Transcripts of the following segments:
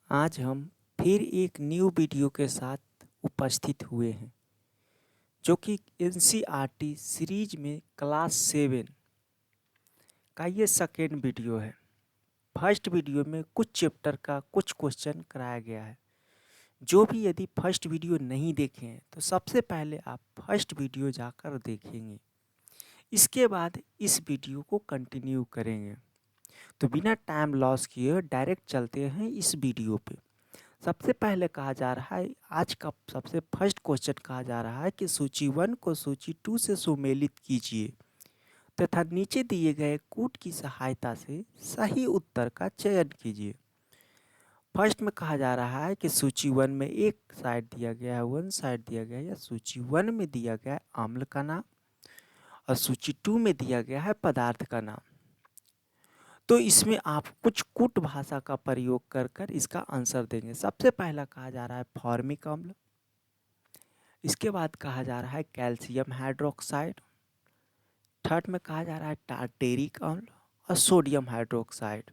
आज हम फिर एक न्यू वीडियो के साथ उपस्थित हुए हैं जो कि एनसीईआरटी सीरीज में क्लास 7 का ये सेकेंड वीडियो है। फर्स्ट वीडियो में कुछ चैप्टर का कुछ क्वेश्चन कराया गया है। जो भी यदि फर्स्ट वीडियो नहीं देखे हैं तो सबसे पहले आप फर्स्ट वीडियो जाकर देखेंगे, इसके बाद इस वीडियो को कंटिन्यू करेंगे। तो बिना टाइम लॉस किए डायरेक्ट चलते हैं इस वीडियो पे। सबसे पहले कहा जा रहा है, आज का सबसे फर्स्ट क्वेश्चन कहा जा रहा है कि सूची 1 को सूची 2 से सुमेलित कीजिए तथा नीचे दिए गए कूट की सहायता से सही उत्तर का चयन कीजिए। फर्स्ट में कहा जा रहा है कि सूची 1 में एक साइड दिया गया है, 1 साइड दिया गया है, या सूची 1 में दिया गया है अम्ल का नाम और सूची 2 में दिया गया है पदार्थ का नाम। तो इसमें आप कुछ कूट भाषा का प्रयोग कर कर इसका आंसर देंगे। सबसे पहला कहा जा रहा है फॉर्मिक अम्ल, इसके बाद कहा जा रहा है कैल्शियम हाइड्रोक्साइड, थर्ड में कहा जा रहा है टार्टेरिक अम्ल और सोडियम हाइड्रोक्साइड।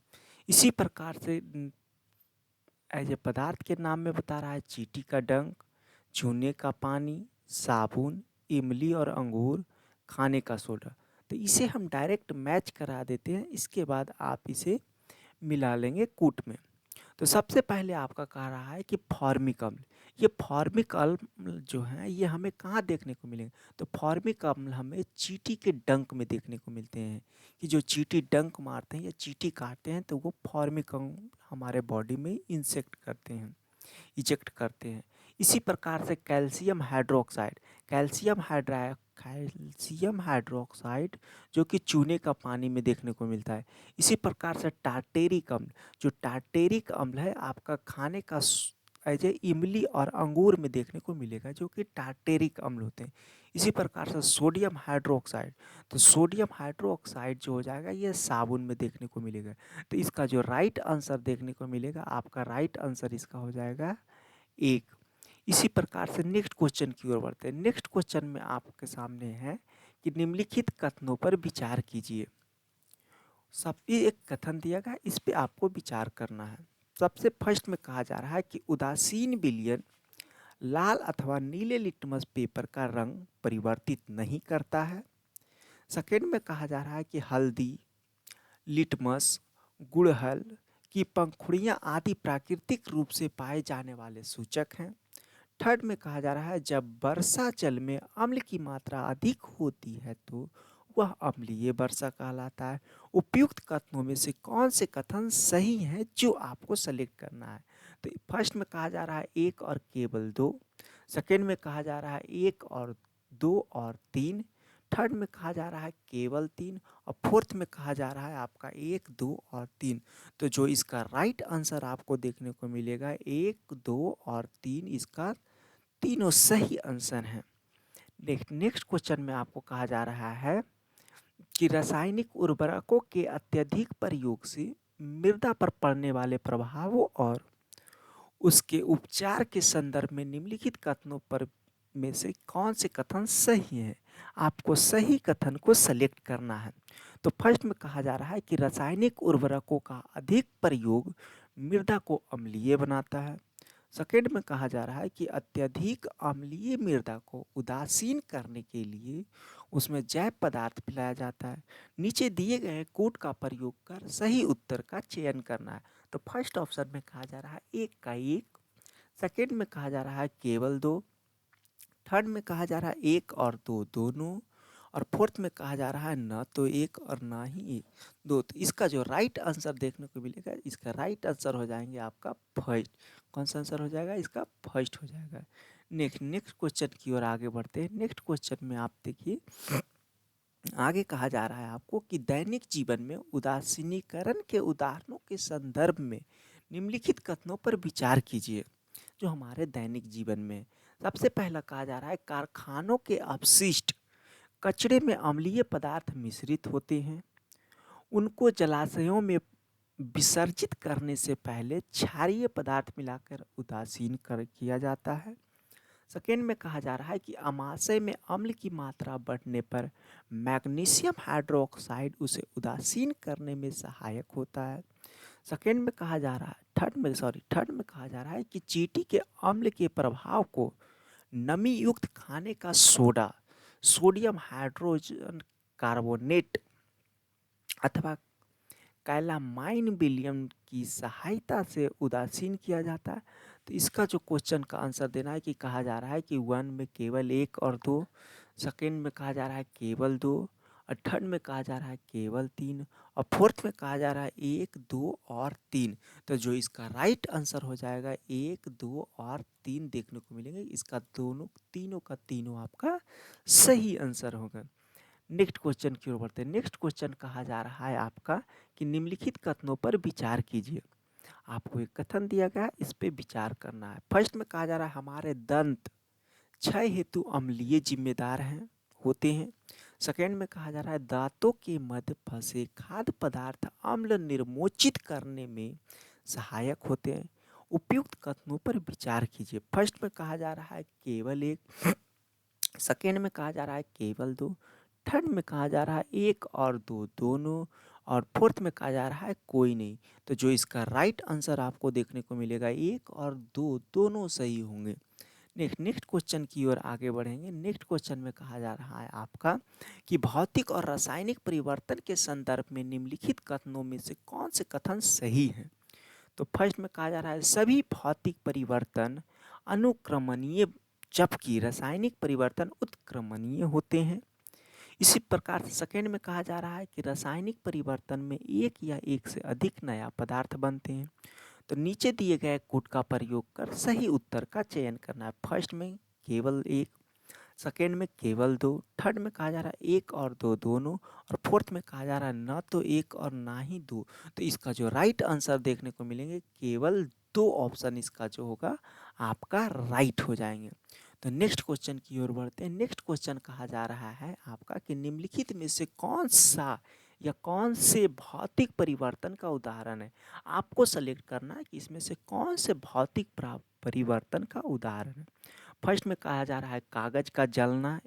इसी प्रकार से एज ए पदार्थ के नाम में बता रहा है चींटी का डंक, चूने का पानी, साबुन, इमली और अंगूर, खाने का सोडा। तो इसे हम डायरेक्ट मैच करा देते हैं, इसके बाद आप इसे मिला लेंगे कूट में। तो सबसे पहले आपका कह रहा है कि फॉर्मिक अम्ल, ये फॉर्मिक अम्ल जो है ये हमें कहाँ देखने को मिलेंगे? तो फॉर्मिक अम्ल हमें चींटी के डंक में देखने को मिलते हैं कि जो चींटी डंक मारते हैं या चींटी काटते हैं तो वो फॉर्मिक अम्ल हमारे बॉडी में इजेक्ट करते हैं। इसी प्रकार से कैल्शियम हाइड्रोक्साइड, कैल्शियम हाइड्रोक्साइड जो कि चूने का पानी में देखने को मिलता है। इसी प्रकार से टार्टेरिक अम्ल, जो टार्टेरिक अम्ल है आपका खाने का एज ए इमली और अंगूर में देखने को मिलेगा, जो कि टार्टेरिक अम्ल होते हैं। इसी प्रकार से सोडियम हाइड्रोक्साइड, तो सोडियम हाइड्रोक्साइड जो हो जाएगा ये साबुन में देखने को मिलेगा। तो इसका जो राइट आंसर देखने को मिलेगा, आपका राइट आंसर इसका हो जाएगा 1। इसी प्रकार से नेक्स्ट क्वेश्चन की ओर बढ़ते हैं। नेक्स्ट क्वेश्चन में आपके सामने है कि निम्नलिखित कथनों पर विचार कीजिए। सब एक कथन दिया गया, इस पे आपको विचार करना है। सबसे फर्स्ट में कहा जा रहा है कि उदासीन विलयन लाल अथवा नीले लिटमस पेपर का रंग परिवर्तित नहीं करता है। सेकेंड में कहा जा रहा है कि हल्दी, लिटमस, गुड़हल की पंखुड़ियाँ आदि प्राकृतिक रूप से पाए जाने वाले सूचक हैं। थर्ड में कहा जा रहा है जब वर्षा जल में अम्ल की मात्रा अधिक होती है तो वह अम्लीय वर्षा कहलाता है। उपयुक्त कथनों में से कौन से कथन सही हैं जो आपको सेलेक्ट करना है? तो फर्स्ट में कहा जा रहा है 1 और केवल 2, सेकेंड में कहा जा रहा है 1 और 2 और 3, थर्ड में कहा जा रहा है केवल 3 और फोर्थ में कहा जा रहा है आपका 1, 2 और 3। तो जो इसका राइट आंसर आपको देखने को मिलेगा 1, 2 और 3, इसका तीनों सही आंसर हैं। नेक्स्ट क्वेश्चन में आपको कहा जा रहा है कि रासायनिक उर्वरकों के अत्यधिक प्रयोग से मृदा पर पड़ने वाले प्रभावों और उसके उपचार के संदर्भ में निम्नलिखित कथनों पर में से कौन से कथन सही हैं? आपको सही कथन को सेलेक्ट करना है। तो फर्स्ट में कहा जा रहा है कि रासायनिक उर्वरकों का अधिक प्रयोग मृदा को अम्लीय बनाता है। सेकेंड में कहा जा रहा है कि अत्यधिक अम्लीय मृदा को उदासीन करने के लिए उसमें जैव पदार्थ मिलाया जाता है। नीचे दिए गए कोड का प्रयोग कर सही उत्तर का चयन करना है। तो फर्स्ट ऑप्शन में कहा जा रहा है 1 का 1, सेकेंड में कहा जा रहा है केवल 2, थर्ड में कहा जा रहा है 1 और 2 दोनों, और फोर्थ में कहा जा रहा है न तो 1 और ना ही 2। तो इसका जो राइट आंसर देखने को मिलेगा, इसका राइट आंसर हो जाएंगे आपका फर्स्ट। कौन सा आंसर हो जाएगा? इसका फर्स्ट हो जाएगा। नेक्स्ट क्वेश्चन की ओर आगे बढ़ते हैं। नेक्स्ट क्वेश्चन में आप देखिए, आगे कहा जा रहा है आपको कि दैनिक जीवन में उदासीनीकरण के उदाहरणों के संदर्भ में निम्नलिखित कथनों पर विचार कीजिए। जो हमारे दैनिक जीवन में सबसे पहला कहा जा रहा है कारखानों के अपशिष्ट कचरे में अम्लीय पदार्थ मिश्रित होते हैं, उनको जलाशयों में विसर्जित करने से पहले क्षारीय पदार्थ मिलाकर उदासीन कर किया जाता है। सेकेंड में कहा जा रहा है कि अमाशय में अम्ल की मात्रा बढ़ने पर मैग्नीशियम हाइड्रोक्साइड उसे उदासीन करने में सहायक होता है। सेकेंड में कहा जा रहा है, थर्ड में कहा जा रहा है कि चींटी के अम्ल के प्रभाव को नमी युक्त खाने का सोडा, सोडियम हाइड्रोजन कार्बोनेट अथवा कैलामाइन विलियम की सहायता से उदासीन किया जाता है। तो इसका जो क्वेश्चन का आंसर देना है कि कहा जा रहा है कि वन में केवल एक और दो, सेकेंड में कहा जा रहा है केवल दो, और थर्ड में कहा जा रहा है केवल तीन, और फोर्थ में कहा जा रहा है एक, दो और तीन। तो जो इसका राइट आंसर हो जाएगा एक, दो और तीन देखने को मिलेंगे। इसका दोनों तीनों का तीनों आपका सही आंसर होगा। नेक्स्ट क्वेश्चन की ओर बढ़ते हैं। नेक्स्ट क्वेश्चन कहा जा रहा है आपका कि निम्नलिखित कथनों पर विचार कीजिए। आपको एक कथन दिया गया है, इस पे विचार करना है। फर्स्ट में कहा जा रहा है हमारे दंत क्षय हेतु अम्लीय जिम्मेदार हैं होते हैं। सेकेंड में कहा जा रहा है दांतों के मध्य फंसे खाद्य पदार्थ अम्ल निर्मोचित करने में सहायक होते हैं। उपयुक्त कथनों पर विचार कीजिए। फर्स्ट में कहा जा रहा है केवल एक, सेकेंड में कहा जा रहा है केवल दो, थर्ड में कहा जा रहा है एक और दो दोनों, और फोर्थ में कहा जा रहा है कोई नहीं। तो जो इसका राइट आंसर आपको देखने को मिलेगा एक और दो दोनों सही होंगे। नेक्स्ट क्वेश्चन की ओर आगे बढ़ेंगे। नेक्स्ट क्वेश्चन में कहा जा रहा है आपका कि भौतिक और रासायनिक परिवर्तन के संदर्भ में निम्नलिखित कथनों में से कौन से कथन सही हैं। तो फर्स्ट में कहा जा रहा है सभी भौतिक परिवर्तन अनुक्रमणीय जबकि रासायनिक परिवर्तन उत्क्रमणीय होते हैं। इसी प्रकार से सेकेंड में कहा जा रहा है कि रासायनिक परिवर्तन में एक या एक से अधिक नया पदार्थ बनते हैं। तो नीचे दिए गए कोड का प्रयोग कर सही उत्तर का चयन करना है। फर्स्ट में केवल एक, सेकेंड में केवल दो, थर्ड में कहा जा रहा है एक और दो दोनों, और फोर्थ में कहा जा रहा है ना तो एक और ना ही दो। तो इसका जो राइट आंसर देखने को मिलेंगे केवल दो ऑप्शन इसका जो होगा आपका राइट हो जाएंगे। तो नेक्स्ट क्वेश्चन की ओर बढ़ते हैं। नेक्स्ट क्वेश्चन कहा जा रहा है आपका कि निम्नलिखित में से कौन सा या कौन से भौतिक परिवर्तन का उदाहरण है। आपको सेलेक्ट करना है कि इसमें से कौन से भौतिक परिवर्तन का उदाहरण है। फर्स्ट में कहा जा रहा है कागज का जलना,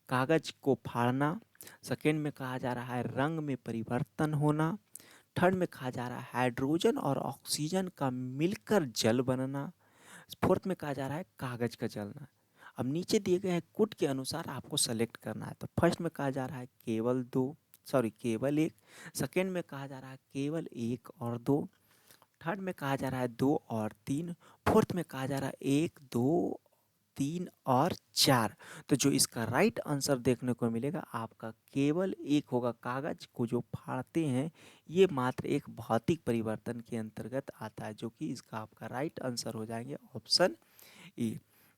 कागज को फाड़ना। सेकेंड में कहा जा रहा है रंग में परिवर्तन होना। थर्ड में कहा जा रहा है हाइड्रोजन और ऑक्सीजन का मिलकर जल बनना। फोर्थ में कहा जा रहा है कागज का जलना। अब नीचे दिए गए कोड के अनुसार आपको सेलेक्ट करना है। तो फर्स्ट में कहा जा रहा है केवल एक, सेकेंड में कहा जा रहा है केवल एक और दो, थर्ड में कहा जा रहा है दो और तीन, फोर्थ में कहा जा रहा है एक, दो, तीन और चार। तो जो इसका राइट आंसर देखने को मिलेगा आपका केवल एक होगा। कागज को जो फाड़ते हैं ये मात्र एक भौतिक परिवर्तन के अंतर्गत आता है, जो कि इसका आपका राइट आंसर हो जाएंगे ऑप्शन ए।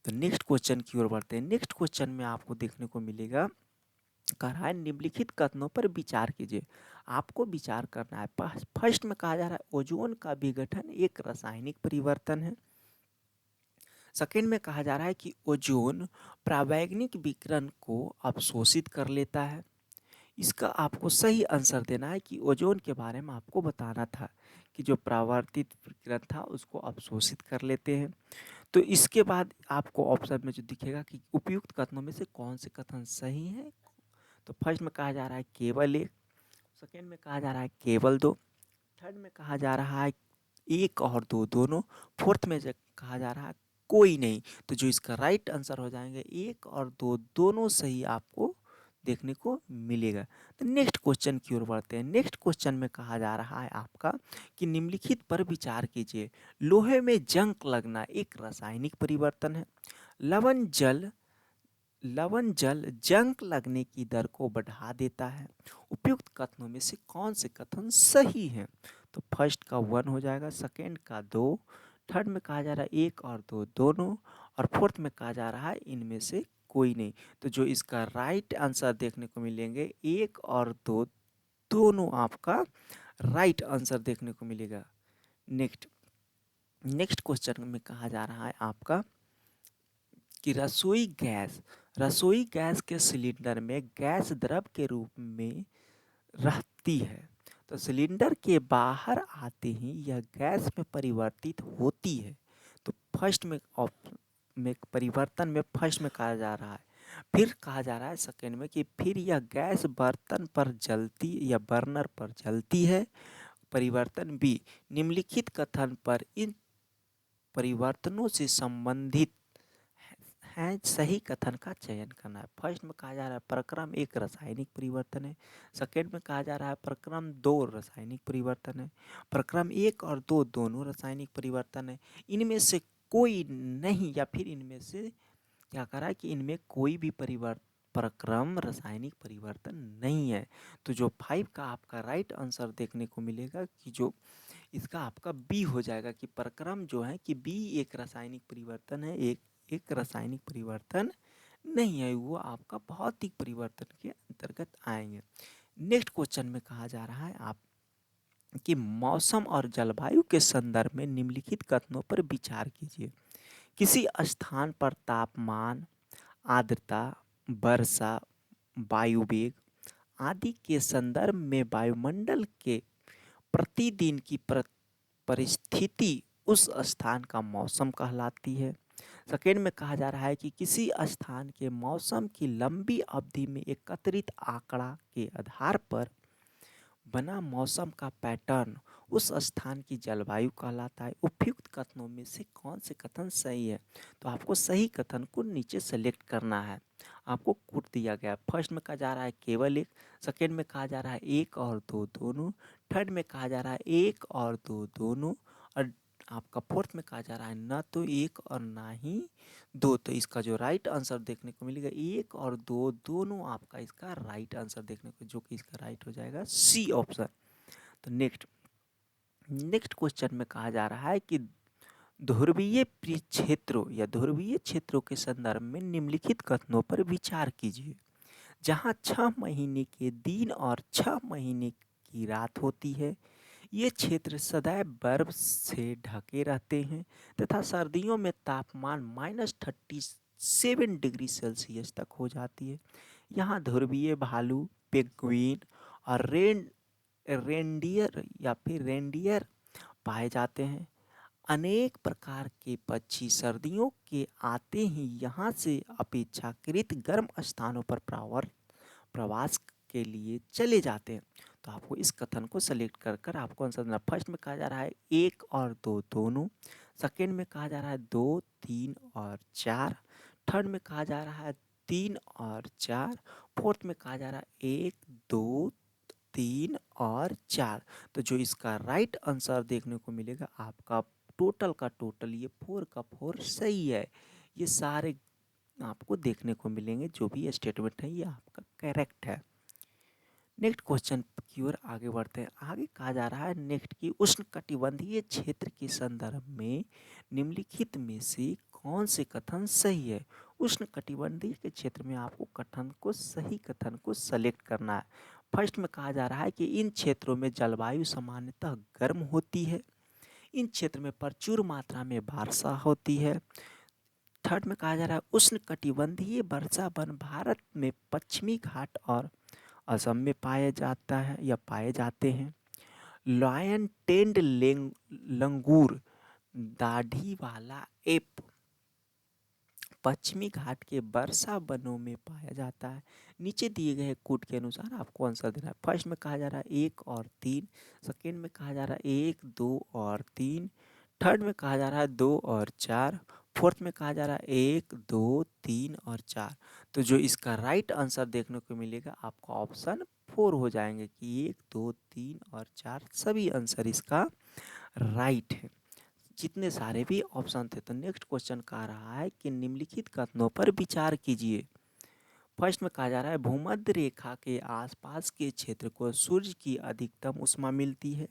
तो नेक्स्ट क्वेश्चन की ओर बढ़ते हैं। नेक्स्ट क्वेश्चन में आपको देखने को मिलेगा कह रहा है निम्नलिखित कथनों पर विचार कीजिए। आपको विचार करना है। फर्स्ट में कहा जा रहा है ओजोन का विघटन एक रासायनिक परिवर्तन है। सेकेंड में कहा जा रहा है कि ओजोन पराबैंगनी विकिरण को अवशोषित कर लेता है। इसका आपको सही आंसर देना है कि ओजोन के बारे में आपको बताना था कि जो परावर्तित विकिरण था उसको अवशोषित कर लेते हैं। तो इसके बाद आपको ऑप्शन में जो दिखेगा कि उपयुक्त कथनों में से कौन से कथन सही हैं। तो फर्स्ट में कहा जा रहा है केवल एक, सेकेंड में कहा जा रहा है केवल दो, थर्ड में कहा जा रहा है एक और दो दोनों, फोर्थ में कहा जा रहा है कोई नहीं। तो जो इसका राइट आंसर हो जाएंगे एक और दो दोनों सही आपको देखने को मिलेगा। तो नेक्स्ट क्वेश्चन की ओर बढ़ते हैं। नेक्स्ट क्वेश्चन में कहा जा रहा है आपका कि निम्नलिखित पर विचार कीजिए। लोहे में जंग लगना एक रासायनिक परिवर्तन है। लवण जल लवण जल जंग लगने की दर को बढ़ा देता है। उपयुक्त कथनों में से कौन से कथन सही हैं। तो फर्स्ट का वन हो जाएगा, सेकेंड का दो, थर्ड में कहा जा रहा है एक और दो दोनों, और फोर्थ में कहा जा रहा है इनमें से कोई नहीं। तो जो इसका राइट आंसर देखने को मिलेंगे एक और दो दोनों आपका राइट आंसर देखने को मिलेगा। नेक्स्ट नेक्स्ट क्वेश्चन में कहा जा रहा है आपका कि रसोई गैस के सिलेंडर में गैस द्रव के रूप में रहती है। तो सिलेंडर के बाहर आते ही यह गैस में परिवर्तित होती है। तो परिवर्तन में फर्स्ट में कहा जा रहा है, फिर कहा जा रहा है सेकेंड में कि फिर यह गैस बर्तन पर जलती या बर्नर पर जलती है। परिवर्तन बी, निम्नलिखित कथन पर इन परिवर्तनों से संबंधित हैं सही कथन का चयन करना है। फर्स्ट में कहा जा रहा है प्रक्रम एक रासायनिक परिवर्तन है। सेकेंड में कहा जा रहा है प्रक्रम दो रासायनिक परिवर्तन है। प्रक्रम एक और दो दोनों रासायनिक परिवर्तन है। इनमें से कोई नहीं, या फिर इनमें से क्या करा कि इनमें कोई भी प्रक्रम रासायनिक परिवर्तन नहीं है। तो जो 5 का आपका राइट आंसर देखने को मिलेगा कि जो इसका आपका बी हो जाएगा कि प्रक्रम जो है कि बी एक रासायनिक परिवर्तन है, एक रासायनिक परिवर्तन नहीं है, वो आपका भौतिक परिवर्तन के अंतर्गत आएंगे। नेक्स्ट क्वेश्चन में कहा जा रहा है आप कि मौसम और जलवायु के संदर्भ में निम्नलिखित कथनों पर विचार कीजिए। किसी स्थान पर तापमान, आर्द्रता, वर्षा, वायु वेग आदि के संदर्भ में वायुमंडल के प्रतिदिन की परिस्थिति उस स्थान का मौसम कहलाती है। सेकेंड में कहा जा रहा है कि किसी स्थान के मौसम की लंबी अवधि में एकत्रित आंकड़ा के आधार पर बना मौसम का पैटर्न उस स्थान की जलवायु कहलाता है। उपयुक्त कथनों में से कौन से कथन सही है? तो आपको सही कथन को नीचे सेलेक्ट करना है। आपको कोड दिया गया है। फर्स्ट में कहा जा रहा है केवल एक, सेकेंड में कहा जा रहा है एक और दो दोनों, थर्ड में कहा जा रहा है एक और दो दोनों, और आपका फोर्थ में कहा जा रहा है ना तो एक और ना ही दो। तो इसका जो राइट आंसर देखने को मिलेगा एक और दो दोनों आपका इसका राइट आंसर देखने को, जो कि इसका राइट हो जाएगा सी ऑप्शन। तो नेक्स्ट क्वेश्चन में कहा जा रहा है कि ध्रुवीय क्षेत्रों या ध्रुवीय क्षेत्रों के संदर्भ में निम्नलिखित कथनों पर विचार कीजिए। जहां 6 महीने के दिन और 6 महीने की रात होती है, ये क्षेत्र सदैव बर्फ से ढके रहते हैं तथा सर्दियों में तापमान -37 डिग्री सेल्सियस तक हो जाती है। यहाँ ध्रुवीय भालू, पेंगुइन और रेंडियर पाए जाते हैं। अनेक प्रकार के पक्षी सर्दियों के आते ही यहाँ से अपेक्षाकृत गर्म स्थानों पर प्रवास के लिए चले जाते हैं। तो आपको इस कथन को सेलेक्ट कर कर आपको आंसर देना। फर्स्ट में कहा जा रहा है एक और दो दोनों, सेकेंड में कहा जा रहा है दो, तीन और चार, थर्ड में कहा जा रहा है तीन और चार, फोर्थ में कहा जा रहा है एक, दो, तीन और चार। तो जो इसका राइट आंसर देखने को मिलेगा आपका टोटल का टोटल, ये 4 का 4 सही है। ये सारे आपको देखने को मिलेंगे, जो भी स्टेटमेंट है ये आपका करेक्ट है। नेक्स्ट क्वेश्चन की ओर आगे बढ़ते हैं। आगे कहा जा रहा है नेक्स्ट की उष्णकटिबंधीय क्षेत्र के संदर्भ में निम्नलिखित में से कौन से कथन सही है? उष्णकटिबंधीय के क्षेत्र में आपको कथन को सही कथन को सेलेक्ट करना है। फर्स्ट में कहा जा रहा है कि इन क्षेत्रों में जलवायु सामान्यतः गर्म होती है। इन क्षेत्र में प्रचुर मात्रा में वर्षा होती है। थर्ड में कहा जा रहा है उष्णकटिबंधीय वर्षा वन भारत में पश्चिमी घाट और असम में पाया जाता है या पाए जाते हैं। लॉयन टेंड लंगूर दाढ़ी वाला एप पश्चिमी घाट के वर्षा वनों में पाया जाता है। नीचे दिए गए कोड के अनुसार आपको आंसर देना है। फर्स्ट में कहा जा रहा है एक और तीन, सेकेंड में कहा जा रहा है एक, दो और तीन, थर्ड में कहा जा रहा है दो और चार, फोर्थ में कहा जा रहा है एक, दो, तीन और चार। तो जो इसका राइट आंसर देखने को मिलेगा आपको ऑप्शन 4 हो जाएंगे कि एक, दो, तीन और चार सभी आंसर इसका राइट है, जितने सारे भी ऑप्शन थे। तो नेक्स्ट क्वेश्चन कह रहा है कि निम्नलिखित कथनों पर विचार कीजिए। फर्स्ट में कहा जा रहा है भूमध्य रेखा के आसपास के क्षेत्र को सूर्य की अधिकतम उष्मा मिलती है।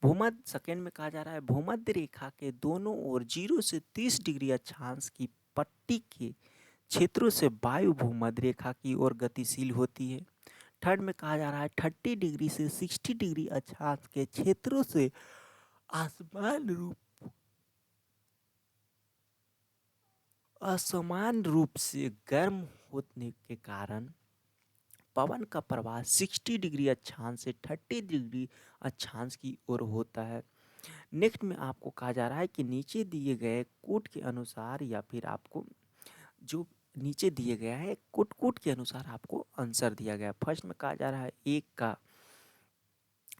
भूमध्य सेकेंड में कहा जा रहा है भूमध्य रेखा के दोनों ओर 0 से 30 डिग्री अक्षांश की पट्टी के क्षेत्रों से वायु भूमध्य रेखा की ओर गतिशील होती है। थर्ड में कहा जा रहा है 30 डिग्री से 60 डिग्री अक्षांश के क्षेत्रों से असमान रूप से गर्म होने के कारण पवन का प्रवाह 60 डिग्री अक्षांश से 30 डिग्री अक्षांश की ओर होता है। नेक्स्ट में आपको कहा जा रहा है कि नीचे दिए गए कोड के अनुसार या फिर आपको जो नीचे दिए गया है कोड के अनुसार आपको आंसर दिया गया। फर्स्ट में कहा जा रहा है एक का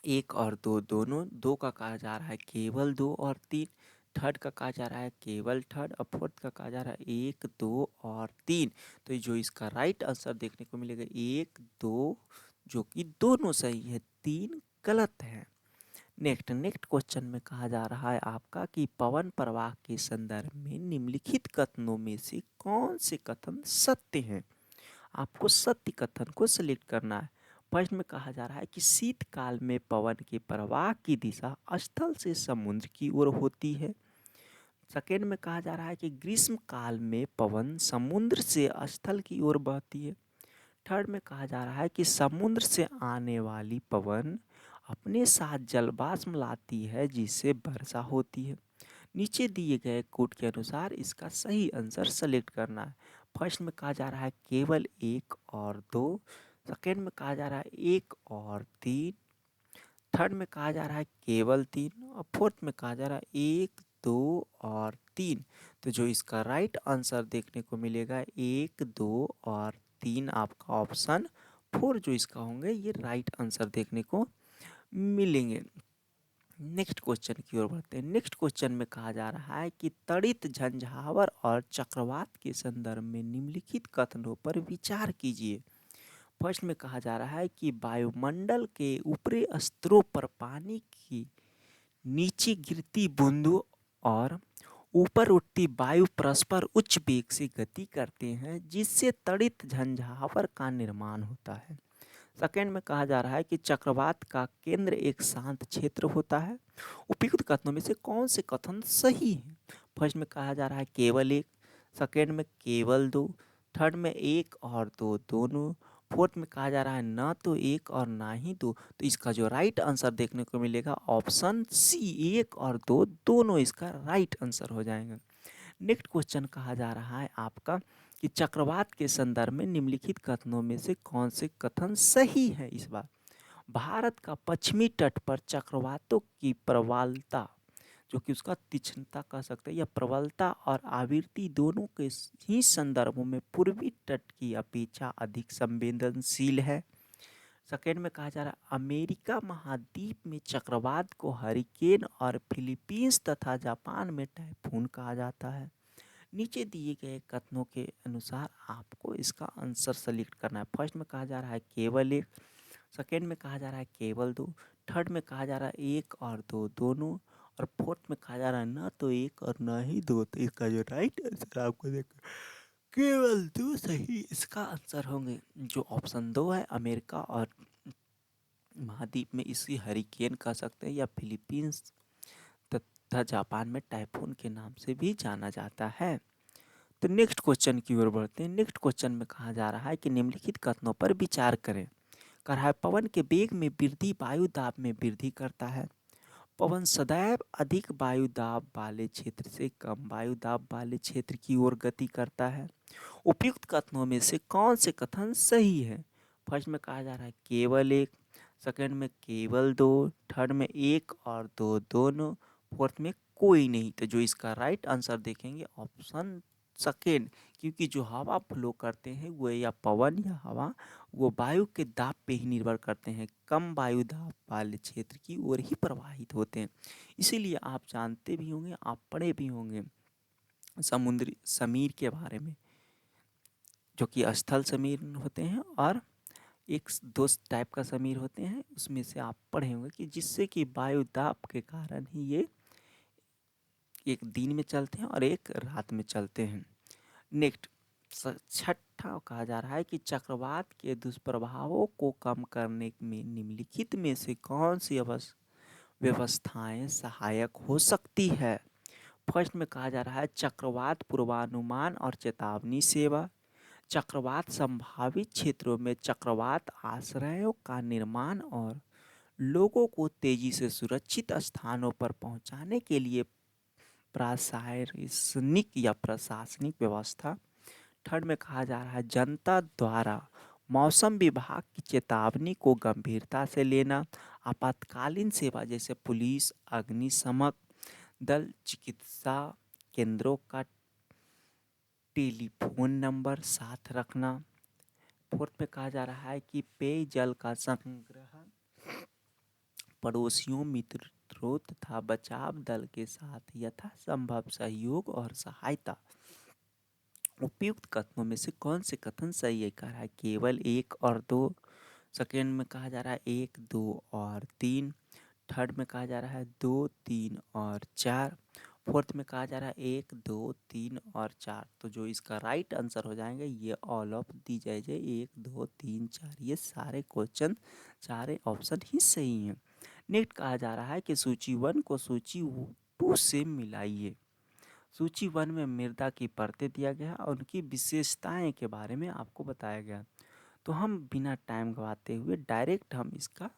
एक और दो दोनों, दो का कहा जा रहा है केवल दो और तीन, थर्ड का कहा जा रहा है केवल थर्ड, और फोर्थ का कहा जा रहा है एक दो और तीन। तो जो इसका राइट आंसर देखने को मिलेगा एक दो, जो कि दोनों सही है, तीन गलत है। नेक्स्ट क्वेश्चन में कहा जा रहा है आपका कि पवन प्रवाह के संदर्भ में निम्नलिखित कथनों में से कौन से कथन सत्य हैं। आपको सत्य कथन को सिलेक्ट करना है। फर्स्ट में कहा जा रहा है कि शीतकाल में पवन के प्रवाह की दिशा स्थल से समुद्र की ओर होती है। सेकेंड में कहा जा रहा है कि ग्रीष्म काल में पवन समुद्र से स्थल की ओर बहती है। थर्ड में कहा जा रहा है कि समुद्र से आने वाली पवन अपने साथ जलवाष्प लाती है जिससे वर्षा होती है। नीचे दिए गए कोड के अनुसार इसका सही आंसर सेलेक्ट करना है। फर्स्ट में कहा जा रहा है केवल एक और दो, सेकेंड में कहा जा रहा है एक और तीन, थर्ड में कहा जा रहा है केवल तीन, और फोर्थ में कहा जा रहा है एक दो और तीन। तो जो इसका राइट आंसर देखने को मिलेगा एक दो और तीन, आपका ऑप्शन फोर जो इसका होंगे ये राइट आंसर देखने को मिलेंगे। नेक्स्ट क्वेश्चन की ओर बढ़ते हैं। नेक्स्ट क्वेश्चन में कहा जा रहा है कि तड़ित झंझावर और चक्रवात के संदर्भ में निम्नलिखित कथनों पर विचार कीजिए। फर्स्ट में कहा जा रहा है कि वायुमंडल के ऊपरी स्तरों पर पानी की नीचे गिरती बूंदों और ऊपर उठती वायु परस्पर उच्च वेग से गति करते हैं जिससे तड़ित झंझावर का निर्माण होता है। सेकेंड में कहा जा रहा है कि चक्रवात का केंद्र एक शांत क्षेत्र होता है। उपयुक्त कथनों में से कौन से कथन सही है। फर्स्ट में कहा जा रहा है केवल एक, सेकेंड में केवल दो, थर्ड में एक और दो दोनों, फोर्थ में कहा जा रहा है ना तो एक और ना ही दो। तो इसका जो राइट आंसर देखने को मिलेगा ऑप्शन सी, एक और दो दोनों इसका राइट आंसर हो जाएगा। नेक्स्ट क्वेश्चन कहा जा रहा है आपका कि चक्रवात के संदर्भ में निम्नलिखित कथनों में से कौन से कथन सही है। इस बार भारत का पश्चिमी तट पर चक्रवातों की प्रबलता, जो कि उसका तीक्ष्णता कह सकते हैं, या प्रबलता और आवृत्ति दोनों के ही संदर्भों में पूर्वी तट की अपेक्षा अधिक संवेदनशील है। सेकेंड में कहा जा रहा है अमेरिका महाद्वीप में चक्रवात को हरिकेन और फिलीपींस तथा जापान में टाइफून कहा जाता है। नीचे दिए गए कथनों के अनुसार आपको इसका आंसर सेलेक्ट करना है। फर्स्ट में कहा जा रहा है केवल एक, सेकेंड में कहा जा रहा है केवल दो, थर्ड में कहा जा रहा है एक और दो दोनों, और फोर्थ में कहा जा रहा है ना तो एक और ना ही दो। तो इसका जो राइट आंसर आपको देख केवल दो सही इसका आंसर होंगे। जो ऑप्शन दो है अमेरिका और महाद्वीप में इसी हरिकेन कह सकते हैं, या फिलीपींस तथा जापान में टाइफून के नाम से भी जाना जाता है। तो नेक्स्ट क्वेश्चन की ओर बढ़ते हैं। नेक्स्ट क्वेश्चन में कहा जा रहा है कि निम्नलिखित कथनों पर विचार करें। कह रहा है पवन के वेग में वृद्धि वायु दाब में वृद्धि करता है। पवन सदैव अधिक वायु दाब वाले क्षेत्र से कम वायु दाब वाले क्षेत्र की ओर गति करता है। उपयुक्त कथनों में से कौन से कथन सही है। फर्स्ट में कहा जा रहा है केवल एक, सेकंड में केवल दो, थर्ड में एक और दो दोनों, फोर्थ में कोई नहीं। तो जो इसका राइट आंसर देखेंगे ऑप्शन सेकेंड, क्योंकि जो हवा फ्लो करते हैं वो या पवन या हवा वो वायु के दाब पे ही निर्भर करते हैं, कम वायु दाब वाले क्षेत्र की ओर ही प्रवाहित होते हैं। इसीलिए आप जानते भी होंगे, आप पढ़े भी होंगे समुद्री समीर के बारे में, जो कि स्थल समीर होते हैं और एक दो टाइप का समीर होते हैं। उसमें से आप पढ़े होंगे कि जिससे कि वायु दाब के कारण ही ये एक दिन में चलते हैं और एक रात में चलते हैं। नेक्स्ट छठा कहा जा रहा है कि चक्रवात के दुष्प्रभावों को कम करने में निम्नलिखित में से कौन सी व्यवस्थाएं सहायक हो सकती है। फर्स्ट में कहा जा रहा है चक्रवात पूर्वानुमान और चेतावनी सेवा, चक्रवात संभावित क्षेत्रों में चक्रवात आश्रयों का निर्माण और लोगों को तेजी से सुरक्षित स्थानों पर पहुंचाने के लिए प्रशासनिक व्यवस्था। थर्ड में कहा जा रहा है जनता द्वारा मौसम विभाग की चेतावनी को गंभीरता से लेना, आपातकालीन सेवा जैसे पुलिस, अग्निशमन दल, चिकित्सा केंद्रों का टेलीफोन नंबर साथ रखना। फोर्थ पे कहा जा रहा है कि पेयजल का संग्रह पड़ोसियों, मित्रों तथा बचाव दल के साथ यथासंभव सहयोग और सहायता। उपयुक्त कथनों में से कौन से कथन सही है? कह रहा है केवल 1 और 2। सेकेंड में कहा जा रहा है 1, 2 और 3। थर्ड में कहा जा रहा है 2, 3 और 4। फोर्थ में कहा जा रहा है 1, 2, 3 और 4। तो जो इसका राइट आंसर हो जाएंगे ये ऑल ऑफ दी जाए 1, 2, 3, 4। ये सारे क्वेश्चन, सारे ऑप्शन ही सही हैं। नेक्स्ट कहा जा रहा है कि सूची 1 को सूची 2 से मिलाइए। सूची 1 में मृदा की परतें दिया गया और उनकी विशेषताएं के बारे में आपको बताया गया। तो हम बिना टाइम गवाते हुए डायरेक्ट हम इसका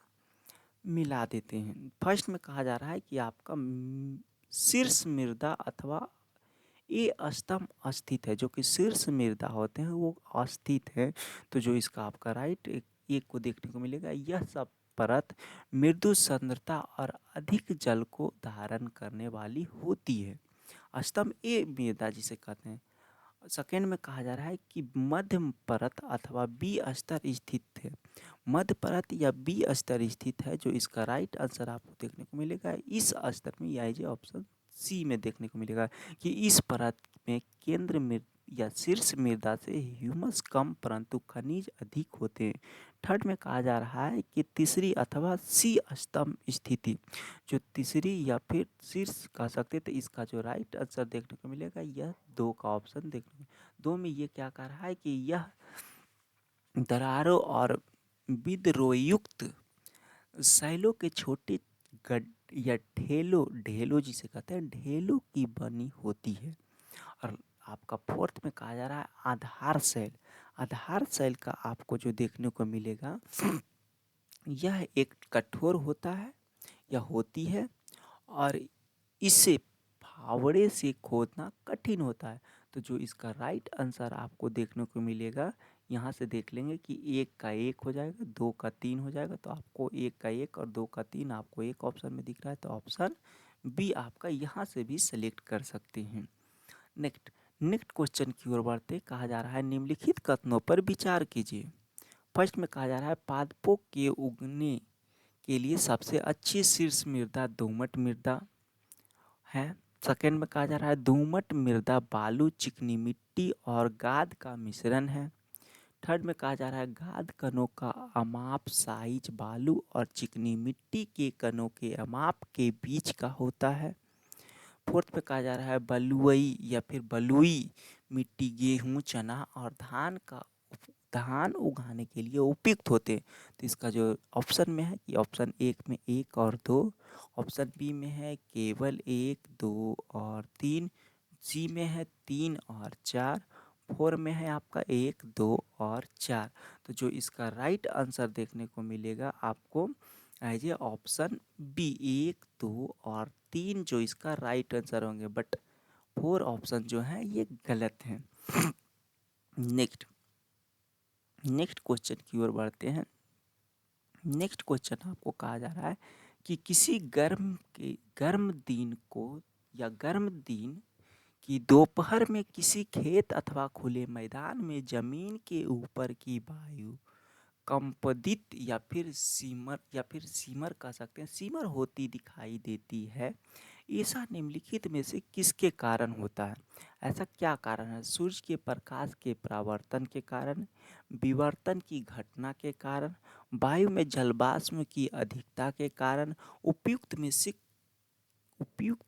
मिला देते हैं। फर्स्ट में कहा जा रहा है कि आपका शीर्ष मृदा अथवा ए स्तंभ स्थित है, जो कि शीर्ष मृदा होते हैं वो अस्थित है। तो जो इसका आपका राइट एक को देखने को मिलेगा, यह सब परत मृदु सांद्रता और अधिक जल को धारण करने वाली होती है। स्तंभ ए मृदा जिसे कहते हैं। सेकेंड में कहा जा रहा है कि मध्य परत अथवा बी स्तर स्थित है। मध्य परत या बी स्तर स्थित है। जो इसका राइट आंसर आपको देखने को मिलेगा इस स्तर में, या ऑप्शन सी में देखने को मिलेगा कि इस परत में केंद्र में या शीर्ष मृदा से ह्यूमस कम परंतु खनिज अधिक होते हैं। थर्ड में कहा जा रहा है कि तीसरी अथवा सी स्तंभ स्थिति, जो तीसरी या फिर शीर्ष कह सकते, तो इसका जो राइट आंसर देखने को मिलेगा यह 2 का ऑप्शन देखने को। 2 में ये क्या कह रहा है कि यह दरारों और विद्रोहयुक्त शैलों के छोटे गड या ढेलों जिसे कहते हैं ढेलों की बनी होती है। और आपका फोर्थ में कहा जा रहा है आधार शैल। आधार शैल का आपको जो देखने को मिलेगा यह एक कठोर होता है या होती है और इसे फावड़े से खोदना कठिन होता है। तो जो इसका राइट आंसर आपको देखने को मिलेगा, यहाँ से देख लेंगे कि 1 का 1 हो जाएगा, 2 का 3 हो जाएगा। तो आपको 1 का 1 और 2 का 3 आपको एक ऑप्शन में दिख रहा है, तो ऑप्शन बी आपका यहाँ से भी सेलेक्ट कर सकते हैं। नेक्स्ट क्वेश्चन की ओर बढ़ते, कहा जा रहा है निम्नलिखित कथनों पर विचार कीजिए। फर्स्ट में कहा जा रहा है पादपों के उगने के लिए सबसे अच्छी शीर्ष मृदा दोमट मृदा है। सेकेंड में कहा जा रहा है दोमट मृदा बालू, चिकनी मिट्टी और गाद का मिश्रण है। थर्ड में कहा जा रहा है गाद कणों का अमाप साइज बालू और चिकनी मिट्टी के कणों के अमाप के बीच का होता है। फोर्थ पे कहा जा रहा है बलुई या फिर बलुई मिट्टी गेहूं, चना और धान उगाने के लिए उपयुक्त होते हैं। तो इसका जो ऑप्शन में है कि ऑप्शन 1 में 1 और 2, ऑप्शन बी में है केवल 1, 2 और 3, सी में है 3 और 4, 4 में है आपका 1, 2 और 4। तो जो इसका राइट आंसर देखने को मिलेगा आपको एज ए ऑप्शन बी 1, 2 और 3 जो इसका राइट आंसर होंगे, बट 4 ऑप्शन जो है ये गलत हैं। नेक्स्ट क्वेश्चन की ओर बढ़ते हैं। नेक्स्ट क्वेश्चन आपको कहा जा रहा है कि किसी गर्म दिन को या गर्म दिन की दोपहर में किसी खेत अथवा खुले मैदान में जमीन के ऊपर की वायु कंपदित या फिर सीमर कह सकते हैं, सीमर होती दिखाई देती है। ऐसा निम्नलिखित में से किसके कारण होता है? ऐसा क्या कारण है? सूर्य के प्रकाश के परावर्तन के कारण, विवर्तन की घटना के कारण, वायु में जलवाष्प की अधिकता के कारण, उपयुक्त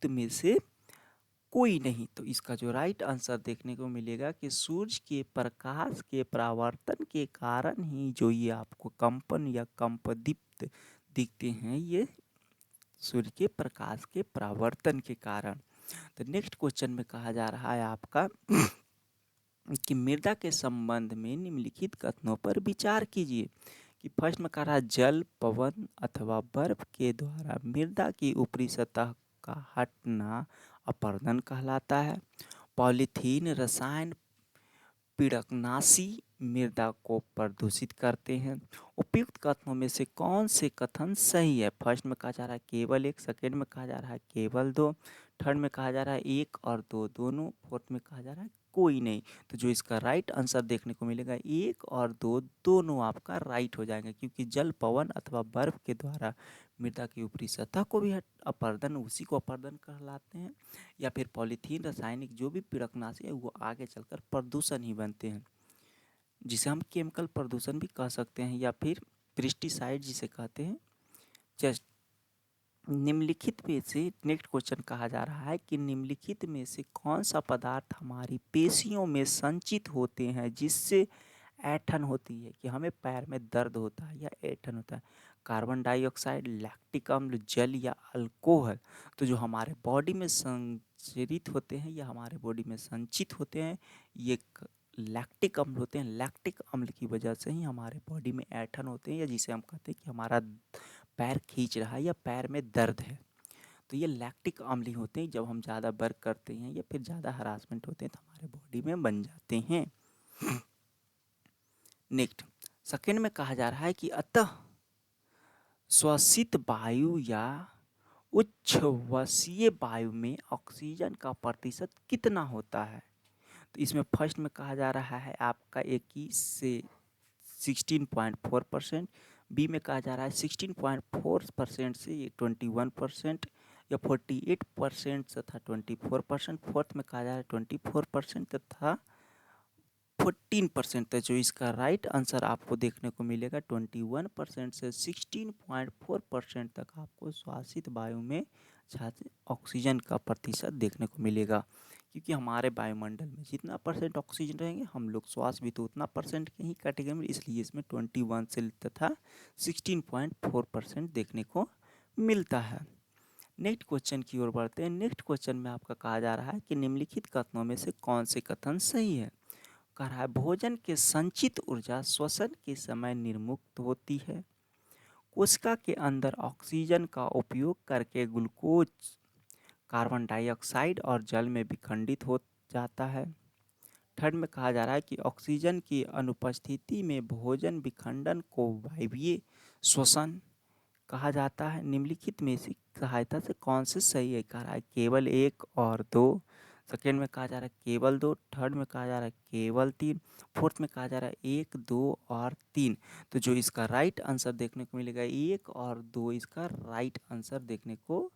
में से कोई नहीं। तो इसका जो राइट आंसर देखने को मिलेगा कि सूर्य के प्रकाश के परावर्तन के कारण ही जो ये आपको कंपन या कंपदीप्त दिखते हैं, ये सूर्य के प्रकाश के परावर्तन के कारण। तो नेक्स्ट क्वेश्चन में कहा जा रहा है आपका कि मृदा के संबंध में निम्नलिखित कथनों पर विचार कीजिए। कि फर्स्ट में कह रहा है जल, पवन अथवा बर्फ के द्वारा मृदा की ऊपरी सतह का हटना अपरदन कहलाता है। पॉलीथीन रसायन पीड़कनाशी मृदा को प्रदूषित करते हैं। उपयुक्त कथनों में से कौन से कथन सही है? फर्स्ट में कहा जा रहा है केवल 1, सेकेंड में कहा जा रहा है केवल 2, थर्ड में कहा जा रहा है 1 और 2 दोनों, फोर्थ में कहा जा रहा है कोई नहीं। तो जो इसका राइट आंसर देखने को मिलेगा 1 और 2 दोनों आपका राइट हो जाएंगे, क्योंकि जल, पवन अथवा बर्फ के द्वारा मृदा की ऊपरी सतह को भी अपरदन, उसी को अपरदन कहलाते हैं। या फिर पॉलीथीन, रासायनिक जो भी पीड़कनाशी है वो आगे चलकर प्रदूषण ही बनते हैं, जिसे हम केमिकल प्रदूषण भी कह सकते हैं, या फिर पेस्टिसाइड जिसे कहते हैं। जस्ट निम्नलिखित में से नेक्स्ट क्वेश्चन कहा जा रहा है कि निम्नलिखित में से कौन सा पदार्थ हमारी पेशियों में संचित होते हैं जिससे ऐंठन होती है, कि हमें पैर में दर्द होता है या ऐंठन होता है। कार्बन डाइऑक्साइड, लैक्टिक अम्ल, जल या अल्कोहल। तो जो हमारे बॉडी में संचरित होते हैं या हमारे बॉडी में संचित होते हैं, ये लैक्टिक अम्ल होते हैं। लैक्टिक अम्ल की वजह से ही हमारे बॉडी में ऐंठन होते हैं, या जिसे हम कहते हैं कि हमारा पैर खींच रहा है या पैर में दर्द है। तो ये लैक्टिक अम्ल ही होते हैं। जब हम ज़्यादा वर्क करते हैं या फिर ज़्यादा हरासमेंट होते हैं तो हमारे बॉडी में बन जाते हैं। नेक्स्ट सेकेंड में कहा जा रहा है कि अतः श्वसित वायु या उच्छ्वसीय वायु में ऑक्सीजन का प्रतिशत कितना होता है। तो इसमें फर्स्ट में कहा जा रहा है आपका 21 से 16.4%, बी में कहा जा रहा है 16.4% से 21% या 48% तथा 24%, फोर्थ में कहा जा रहा है 24% तथा 14%। तो जो इसका राइट आंसर आपको देखने को मिलेगा 21% से 16.4% तक आपको श्वासित वायु में ऑक्सीजन का प्रतिशत देखने को मिलेगा, क्योंकि हमारे वायुमंडल में जितना परसेंट ऑक्सीजन रहेंगे हम लोग श्वास भी तो उतना परसेंट के ही कैटेगरी में, इसलिए इसमें 21 से तथा 16.4% देखने को मिलता है। नेक्स्ट क्वेश्चन की ओर बढ़ते हैं। नेक्स्ट क्वेश्चन में आपका कहा जा रहा है कि निम्नलिखित कथनों में से कौन से कथन सही है। कह रहा है भोजन के संचित ऊर्जा श्वसन के समय निर्मुक्त होती है। कोशिका के अंदर ऑक्सीजन का उपयोग करके ग्लूकोज कार्बन डाइऑक्साइड और जल में विखंडित हो जाता है। थर्ड में कहा जा रहा है कि ऑक्सीजन की अनुपस्थिति में भोजन विखंडन को वायवीय श्वसन कहा जाता है। निम्नलिखित में से सहायता से कौन से सही है। कह रहा है केवल 1 और 2। सेकेंड में कहा जा रहा है केवल 2। थर्ड में कहा जा रहा है केवल 3। फोर्थ में कहा जा रहा है 1, 2 और 3। तो जो इसका राइट आंसर देखने को मिलेगा 1 और 2 इसका राइट आंसर देखने को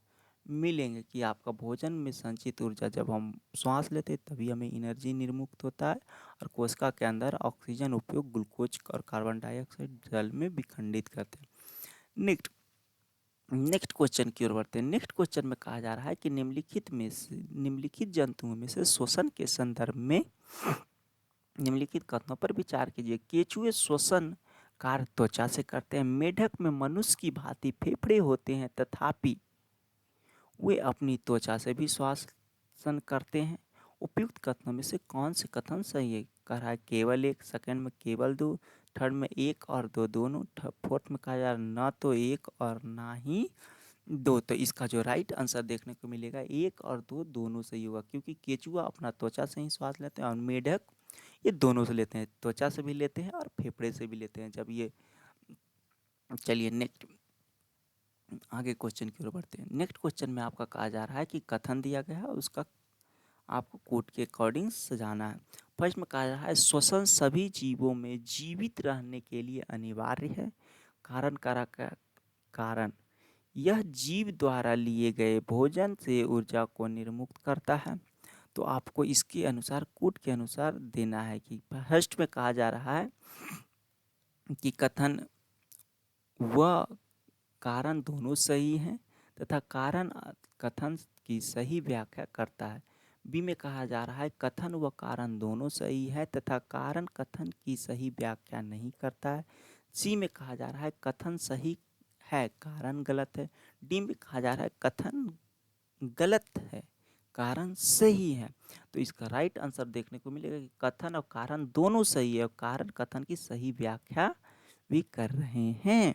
मिलेंगे, कि आपका भोजन में संचित ऊर्जा जब हम श्वास लेते हैं तभी हमें एनर्जी निर्मुक्त होता है, और कोशिका के अंदर ऑक्सीजन उपयोग ग्लूकोज और कार्बन डाइऑक्साइड जल में विखंडित करते हैं। नेक्स्ट क्वेश्चन की ओर बढ़ते हैं। नेक्स्ट क्वेश्चन में कहा जा रहा है कि निम्नलिखित जंतुओं में से श्वसन के संदर्भ में निम्नलिखित कथनों पर विचार कीजिए। केंचुए श्वसन कार्य त्वचा से करते हैं। मेढक में मनुष्य की भांति फेफड़े होते हैं, तथापि वे अपनी त्वचा से भी श्वसन करते हैं। उपयुक्त कथनों में से कौन से कथन सही है। कह रहा है केवल 1, सेकंड में केवल 2, थर्ड में 1 और 2 दोनों, फोर्थ में कहा जा रहा है ना तो 1 और ना ही 2। तो इसका जो राइट आंसर देखने को मिलेगा 1 और 2 दोनों सही होगा, क्योंकि केचुआ अपना त्वचा से ही श्वास लेते हैं और मेढक ये दोनों से लेते हैं, त्वचा से भी लेते हैं और फेफड़े से भी लेते हैं जब ये। चलिए नेक्स्ट आगे क्वेश्चन की ओर बढ़ते हैं। नेक्स्ट क्वेश्चन में आपका कहा जा रहा है कि कथन दिया गया है उसका आपको कोड के अकॉर्डिंग सजाना है। फर्स्ट में कहा जा रहा है श्वसन सभी जीवों में जीवित रहने के लिए अनिवार्य है। कारण यह जीव द्वारा लिए गए भोजन से ऊर्जा को निर्मुक्त करता है। तो आपको इसके अनुसार कोड के अनुसार देना है कि फर्स्ट में कहा जा रहा है कि कथन व कारण दोनों सही हैं तथा कारण कथन की सही व्याख्या करता है। बी में कहा जा रहा है कथन व कारण दोनों सही है तथा कारण कथन की सही व्याख्या नहीं करता है। सी में कहा जा रहा है कथन सही है, कारण गलत है। डी में कहा जा रहा है कथन गलत है, कारण सही है। तो इसका राइट आंसर देखने को मिलेगा कि कथन और कारण दोनों सही है और कारण कथन की सही व्याख्या भी कर रहे हैं।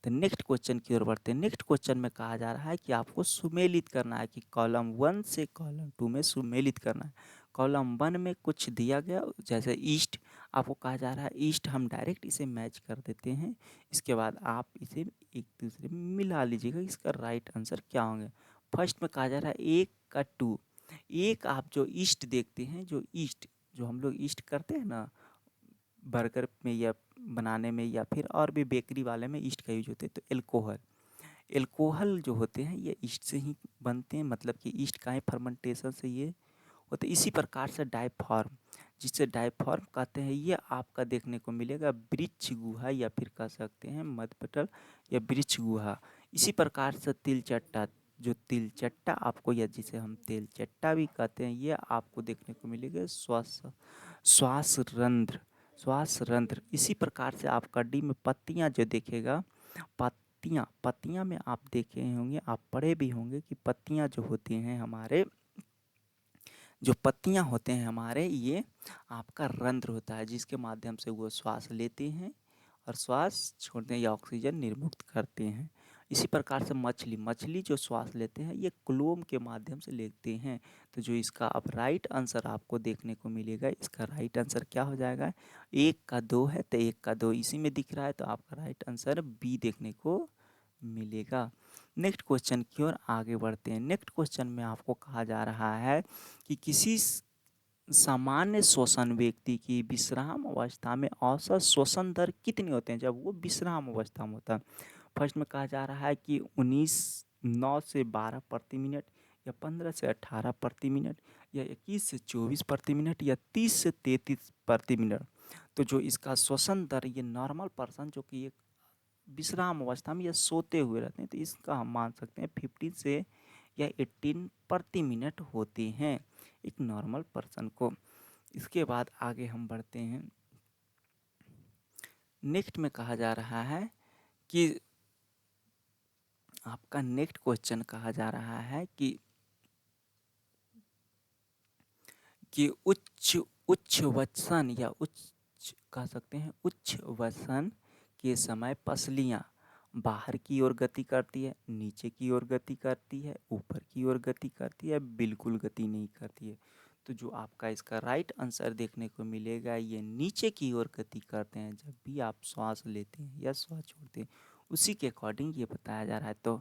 तो नेक्स्ट क्वेश्चन की ओर बढ़ते हैं। नेक्स्ट क्वेश्चन में कहा जा रहा है कि आपको सुमेलित करना है, कि कॉलम 1 से कॉलम 2 में सुमेलित करना है। कॉलम 1 में कुछ दिया गया जैसे ईस्ट, आपको कहा जा रहा है ईस्ट, हम डायरेक्ट इसे मैच कर देते हैं। इसके बाद आप इसे एक दूसरे में मिला लीजिएगा, इसका राइट आंसर क्या होंगे। फर्स्ट में कहा जा रहा है 1 का 2। एक आप जो ईस्ट देखते हैं, जो ईस्ट जो हम लोग ईस्ट करते हैं ना बर्गर में या बनाने में या फिर और भी बेकरी वाले में ईस्ट का यूज होते हैं। तो एल्कोहल एल्कोहल जो होते हैं ये ईस्ट से ही बनते हैं, मतलब कि ईस्ट का ही फर्मेंटेशन से ये होते हैं। इसी प्रकार से डायफॉर्म, जिसे डायफॉर्म कहते हैं, ये आपका देखने को मिलेगा वृक्ष गुहा या फिर कह सकते हैं मधपटल या वृक्ष गुहा। इसी प्रकार से तिलचट्टा, जो तिलचट्टा आपको या जिसे हम तेलचट्टा भी कहते हैं, ये आपको देखने को मिलेगा श्वास रंध्र, श्वास रंध्र। इसी प्रकार से आप कड्डी में पत्तियां जो देखेगा, पत्तियां पत्तियां में आप देखे होंगे, आप पढ़े भी होंगे कि पत्तियां जो होती हैं हमारे, जो पत्तियां होते हैं हमारे, ये आपका रंध्र होता है जिसके माध्यम से वो श्वास लेते हैं और श्वास छोड़ते हैं या ऑक्सीजन निर्मुक्त करते हैं। इसी प्रकार से मछली जो श्वास लेते हैं ये क्लोम के माध्यम से लेते हैं। तो जो इसका अब राइट आंसर आपको देखने को मिलेगा, इसका राइट आंसर क्या हो जाएगा, 1 का 2 है तो 1 का 2 इसी में दिख रहा है, तो आपका राइट आंसर बी देखने को मिलेगा। नेक्स्ट क्वेश्चन की ओर आगे बढ़ते हैं। नेक्स्ट क्वेश्चन में आपको कहा जा रहा है कि किसी सामान्य श्वसन व्यक्ति की विश्राम अवस्था में औसत श्वसन दर कितनी होते हैं जब वो विश्राम अवस्था में होता है। फर्स्ट में कहा जा रहा है कि 9 से 12 प्रति मिनट या 15 से 18 प्रति मिनट या 21 से 24 प्रति मिनट या 30 से 33 प्रति मिनट। तो जो इसका श्वसन दर, ये नॉर्मल पर्सन जो कि एक विश्राम अवस्था में या सोते हुए रहते हैं, तो इसका हम मान सकते हैं 15 से या 18 प्रति मिनट होते हैं एक नॉर्मल पर्सन को। इसके बाद आगे हम बढ़ते हैं। नेक्स्ट में कहा जा रहा है कि आपका नेक्स्ट क्वेश्चन कहा जा रहा है कि उच्च उच्च वसन या उच्च कह सकते हैं उच्च वसन के समय पसलियाँ बाहर की ओर गति करती है, नीचे की ओर गति करती है, ऊपर की ओर गति करती है, बिल्कुल गति नहीं करती है। तो जो आपका इसका राइट आंसर देखने को मिलेगा, ये नीचे की ओर गति करते हैं जब भी आप श्वास लेते हैं या श्वास छोड़ते हैं, उसी के अकॉर्डिंग ये बताया जा रहा है। तो